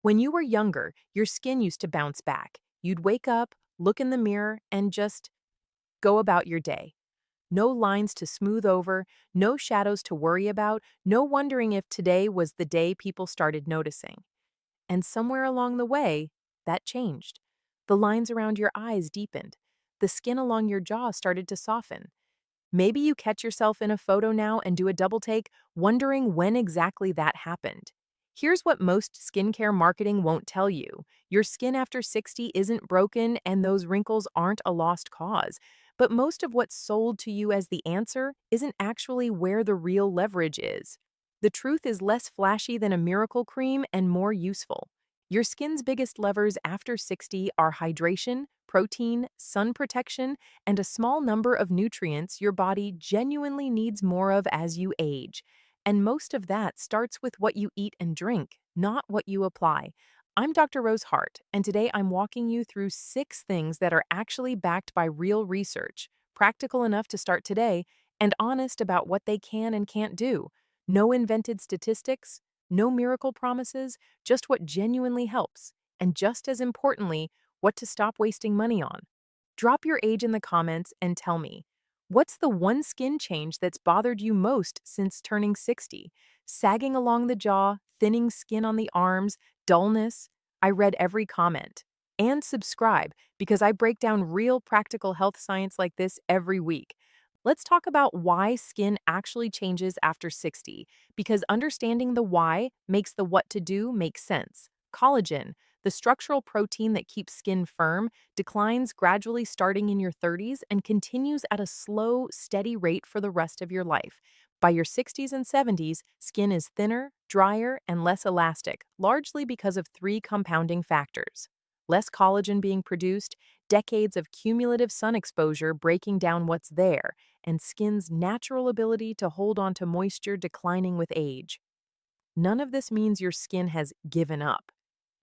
When you were younger, your skin used to bounce back. You'd wake up, look in the mirror, and just go about your day. No lines to smooth over, no shadows to worry about, no wondering if today was the day people started noticing. And somewhere along the way, that changed. The lines around your eyes deepened. The skin along your jaw started to soften. Maybe you catch yourself in a photo now and do a double take, wondering when exactly that happened. Here's what most skincare marketing won't tell you. Your skin after 60 isn't broken and those wrinkles aren't a lost cause. But most of what's sold to you as the answer isn't actually where the real leverage is. The truth is less flashy than a miracle cream and more useful. Your skin's biggest levers after 60 are hydration, protein, sun protection, and a small number of nutrients your body genuinely needs more of as you age. And most of that starts with what you eat and drink, not what you apply. I'm Dr. Rose Hart, and today I'm walking you through 6 things that are actually backed by real research, practical enough to start today, and honest about what they can and can't do. No invented statistics, no miracle promises, just what genuinely helps. And just as importantly, what to stop wasting money on. Drop your age in the comments and tell me, what's the one skin change that's bothered you most since turning 60? Sagging along the jaw, thinning skin on the arms, dullness? I read every comment. And subscribe because I break down real practical health science like this every week. Let's talk about why skin actually changes after 60, because understanding the why makes the what to do make sense. Collagen, the structural protein that keeps skin firm, declines gradually starting in your 30s and continues at a slow, steady rate for the rest of your life. By your 60s and 70s, skin is thinner, drier, and less elastic, largely because of 3 compounding factors. Less collagen being produced, decades of cumulative sun exposure breaking down what's there, and skin's natural ability to hold on to moisture declining with age. None of this means your skin has given up.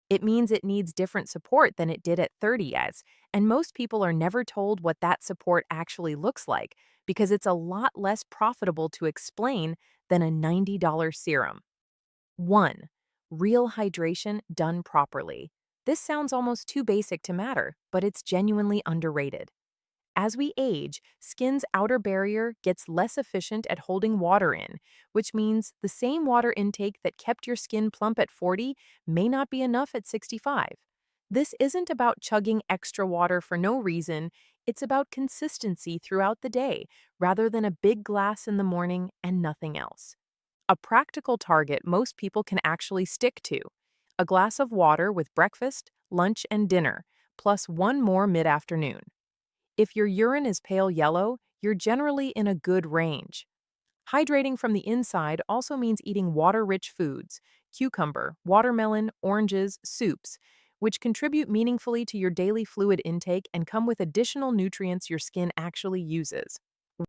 It means it needs different support than it did at 30 as, and most people are never told what that support actually looks like because it's a lot less profitable to explain than a $90 serum. 1. Real hydration done properly. This sounds almost too basic to matter, but it's genuinely underrated. As we age, skin's outer barrier gets less efficient at holding water in, which means the same water intake that kept your skin plump at 40 may not be enough at 65. This isn't about chugging extra water for no reason, it's about consistency throughout the day, rather than a big glass in the morning and nothing else. A practical target most people can actually stick to: a glass of water with breakfast, lunch, and dinner, plus one more mid afternoon. If your urine is pale yellow, you're generally in a good range. Hydrating from the inside also means eating water-rich foods, cucumber, watermelon, oranges, soups, which contribute meaningfully to your daily fluid intake and come with additional nutrients your skin actually uses.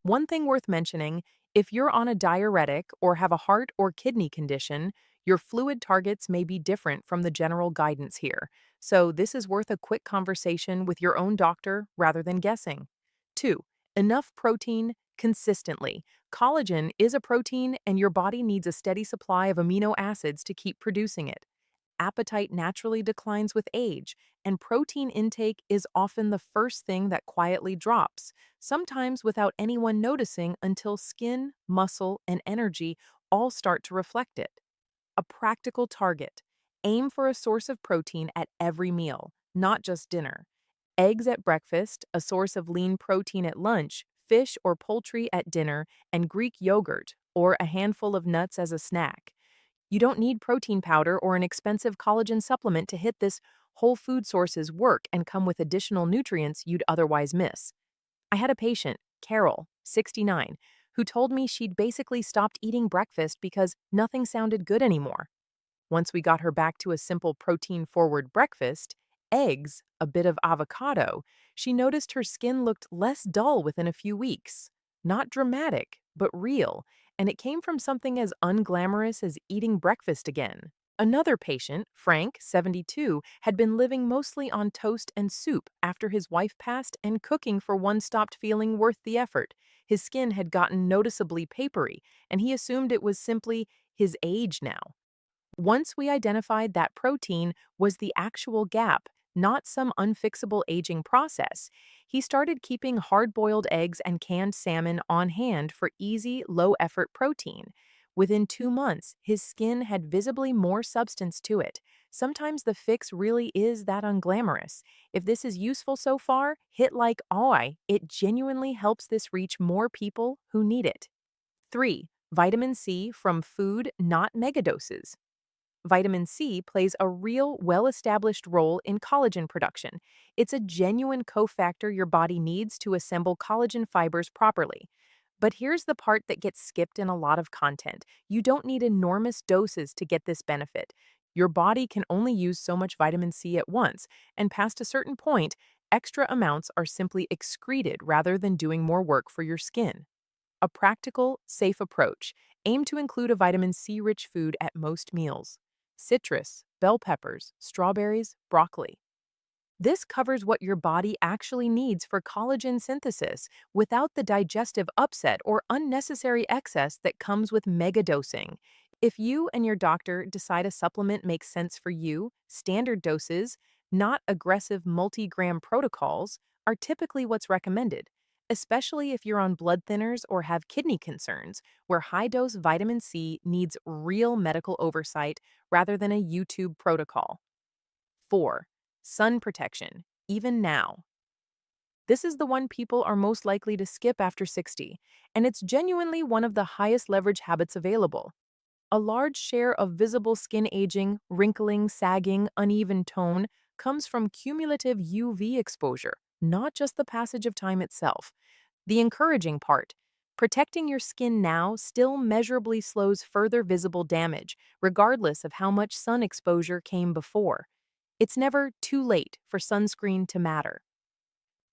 One thing worth mentioning, if you're on a diuretic or have a heart or kidney condition, your fluid targets may be different from the general guidance here. So this is worth a quick conversation with your own doctor rather than guessing. 2. Enough protein consistently. Collagen is a protein and your body needs a steady supply of amino acids to keep producing it. Appetite naturally declines with age, and protein intake is often the first thing that quietly drops, sometimes without anyone noticing until skin, muscle, and energy all start to reflect it. A practical target. Aim for a source of protein at every meal, not just dinner. Eggs at breakfast, a source of lean protein at lunch, fish or poultry at dinner, and Greek yogurt, or a handful of nuts as a snack. You don't need protein powder or an expensive collagen supplement to hit this. Whole food sources work and come with additional nutrients you'd otherwise miss. I had a patient, Carol, 69, who told me she'd basically stopped eating breakfast because nothing sounded good anymore. Once we got her back to a simple protein-forward breakfast, eggs, a bit of avocado, she noticed her skin looked less dull within a few weeks. Not dramatic, but real, and it came from something as unglamorous as eating breakfast again. Another patient, Frank, 72, had been living mostly on toast and soup after his wife passed, and cooking for one stopped feeling worth the effort. His skin had gotten noticeably papery, and he assumed it was simply his age now. Once we identified that protein was the actual gap, not some unfixable aging process, he started keeping hard-boiled eggs and canned salmon on hand for easy, low-effort protein. Within 2 months, his skin had visibly more substance to it. Sometimes the fix really is that unglamorous. If this is useful so far, hit like "Oi." It genuinely helps this reach more people who need it. 3. Vitamin C from food, not megadoses. Vitamin C plays a real, well established role in collagen production. It's a genuine cofactor your body needs to assemble collagen fibers properly. But here's the part that gets skipped in a lot of content. You don't need enormous doses to get this benefit. Your body can only use so much vitamin C at once, and past a certain point, extra amounts are simply excreted rather than doing more work for your skin. A practical, safe approach. Aim to include a vitamin C rich food at most meals. Citrus, bell peppers, strawberries, broccoli. This covers what your body actually needs for collagen synthesis without the digestive upset or unnecessary excess that comes with megadosing. If you and your doctor decide a supplement makes sense for you, standard doses, not aggressive multi-gram protocols, are typically what's recommended, especially if you're on blood thinners or have kidney concerns, where high-dose vitamin C needs real medical oversight rather than a YouTube protocol. 4. Sun protection, even now. This is the one people are most likely to skip after 60, and it's genuinely one of the highest leverage habits available. A large share of visible skin aging, wrinkling, sagging, uneven tone comes from cumulative UV exposure, not just the passage of time itself. The encouraging part: protecting your skin now still measurably slows further visible damage, regardless of how much sun exposure came before. It's never too late for sunscreen to matter.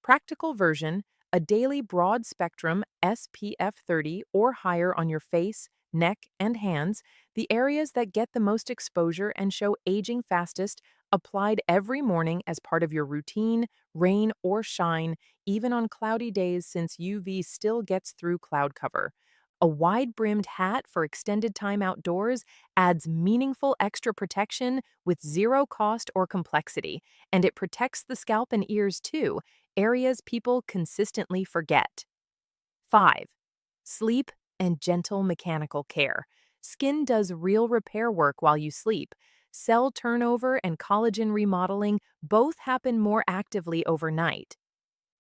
Practical version: a daily broad spectrum SPF 30 or higher on your face, neck, and hands, the areas that get the most exposure and show aging fastest, applied every morning as part of your routine, rain or shine, even on cloudy days since UV still gets through cloud cover. A wide-brimmed hat for extended time outdoors adds meaningful extra protection with zero cost or complexity, and it protects the scalp and ears too, areas people consistently forget. 5. Sleep and gentle mechanical care. Skin does real repair work while you sleep. Cell turnover and collagen remodeling both happen more actively overnight.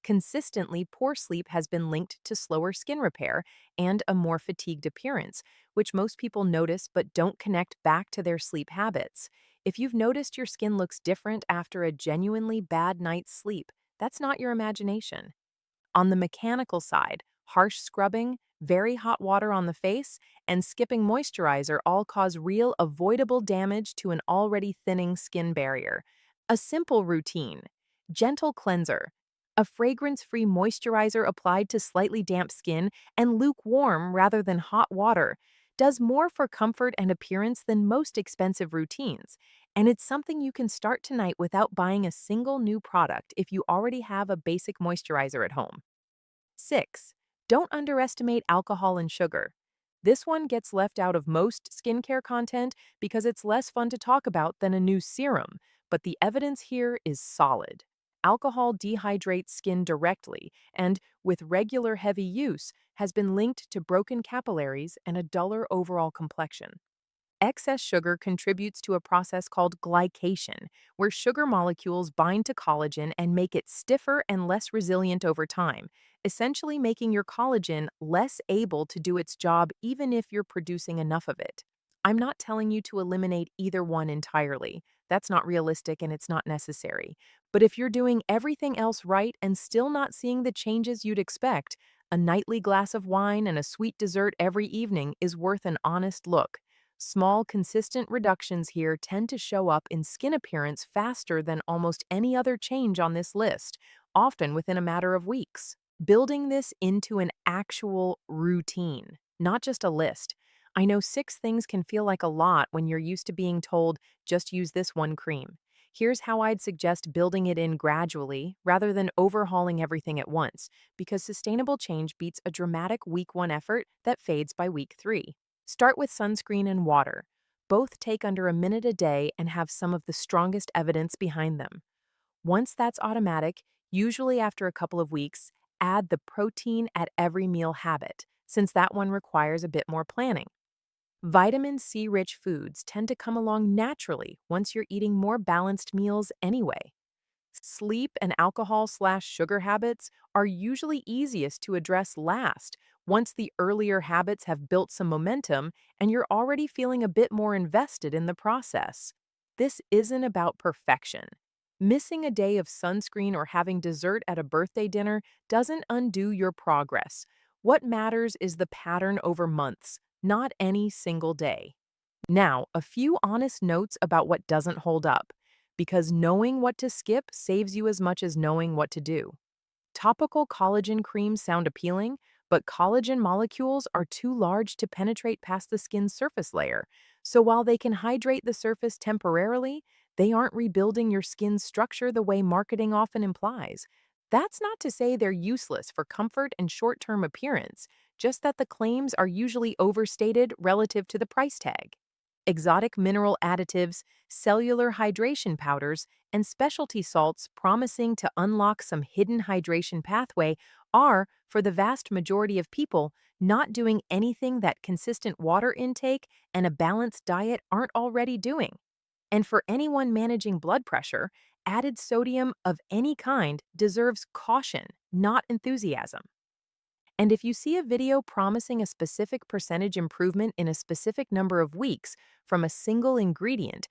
Consistently poor sleep has been linked to slower skin repair and a more fatigued appearance, which most people notice but don't connect back to their sleep habits. If you've noticed your skin looks different after a genuinely bad night's sleep, that's not your imagination. On the mechanical side, harsh scrubbing, very hot water on the face, and skipping moisturizer all cause real avoidable damage to an already thinning skin barrier. A simple routine: gentle cleanser, a fragrance-free moisturizer applied to slightly damp skin, and lukewarm rather than hot water, does more for comfort and appearance than most expensive routines. And it's something you can start tonight without buying a single new product if you already have a basic moisturizer at home. 6. Don't underestimate alcohol and sugar. This one gets left out of most skincare content because it's less fun to talk about than a new serum, but the evidence here is solid. Alcohol dehydrates skin directly and, with regular heavy use, has been linked to broken capillaries and a duller overall complexion. Excess sugar contributes to a process called glycation, where sugar molecules bind to collagen and make it stiffer and less resilient over time, essentially making your collagen less able to do its job even if you're producing enough of it. I'm not telling you to eliminate either one entirely. That's not realistic and it's not necessary. But if you're doing everything else right and still not seeing the changes you'd expect, a nightly glass of wine and a sweet dessert every evening is worth an honest look. Small, consistent reductions here tend to show up in skin appearance faster than almost any other change on this list, often within a matter of weeks. Building this into an actual routine, not just a list. I know 6 things can feel like a lot when you're used to being told, just use this one cream. Here's how I'd suggest building it in gradually rather than overhauling everything at once, because sustainable change beats a dramatic week 1 effort that fades by week 3. Start with sunscreen and water. Both take under a minute a day and have some of the strongest evidence behind them. Once that's automatic, usually after a couple of weeks, add the protein at every meal habit, since that one requires a bit more planning. Vitamin C rich foods tend to come along naturally once you're eating more balanced meals anyway. Sleep and alcohol/sugar habits are usually easiest to address last once the earlier habits have built some momentum and you're already feeling a bit more invested in the process. This isn't about perfection. Missing a day of sunscreen or having dessert at a birthday dinner doesn't undo your progress. What matters is the pattern over months, not any single day. Now, a few honest notes about what doesn't hold up, because knowing what to skip saves you as much as knowing what to do. Topical collagen creams sound appealing, but collagen molecules are too large to penetrate past the skin's surface layer. So while they can hydrate the surface temporarily, they aren't rebuilding your skin's structure the way marketing often implies. That's not to say they're useless for comfort and short-term appearance, just that the claims are usually overstated relative to the price tag. Exotic mineral additives, cellular hydration powders, and specialty salts promising to unlock some hidden hydration pathway are, for the vast majority of people, not doing anything that consistent water intake and a balanced diet aren't already doing. And for anyone managing blood pressure, added sodium of any kind deserves caution, not enthusiasm. And if you see a video promising a specific percentage improvement in a specific number of weeks from a single ingredient,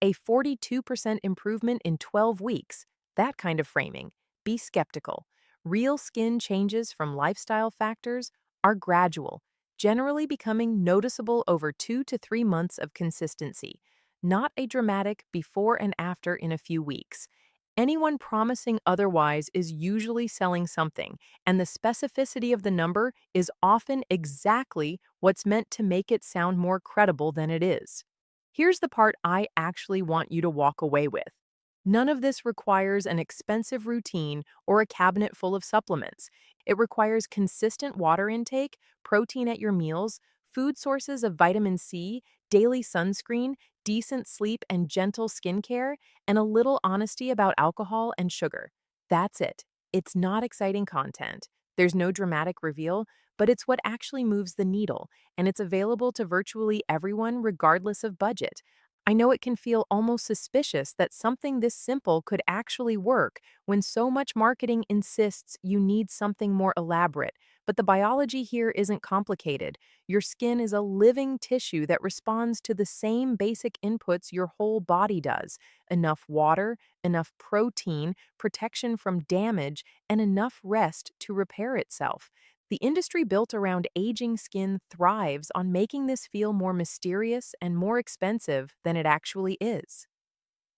a 42% improvement in 12 weeks, that kind of framing, be skeptical. Real skin changes from lifestyle factors are gradual, generally becoming noticeable over 2 to 3 months of consistency, not a dramatic before and after in a few weeks. Anyone promising otherwise is usually selling something, and the specificity of the number is often exactly what's meant to make it sound more credible than it is. Here's the part I actually want you to walk away with. None of this requires an expensive routine or a cabinet full of supplements. It requires consistent water intake, protein at your meals, food sources of vitamin C, daily sunscreen, decent sleep and gentle skincare, and a little honesty about alcohol and sugar. That's it. It's not exciting content. There's no dramatic reveal, but it's what actually moves the needle, and it's available to virtually everyone regardless of budget. I know it can feel almost suspicious that something this simple could actually work when so much marketing insists you need something more elaborate, but the biology here isn't complicated. Your skin is a living tissue that responds to the same basic inputs your whole body does: enough water, enough protein, protection from damage, and enough rest to repair itself. The industry built around aging skin thrives on making this feel more mysterious and more expensive than it actually is.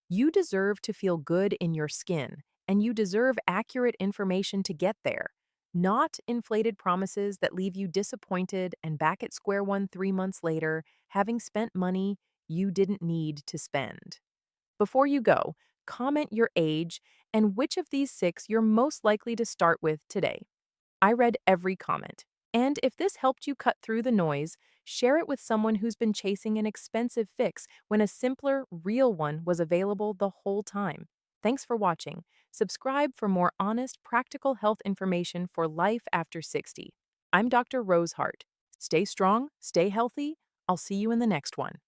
You deserve to feel good in your skin, and you deserve accurate information to get there, not inflated promises that leave you disappointed and back at square one 3 months later, having spent money you didn't need to spend. Before you go, comment your age and which of these six you're most likely to start with today. I read every comment. And if this helped you cut through the noise, share it with someone who's been chasing an expensive fix when a simpler, real one was available the whole time. Thanks for watching. Subscribe for more honest, practical health information for life after 60. I'm Dr. Rose Hart. Stay strong, stay healthy. I'll see you in the next one.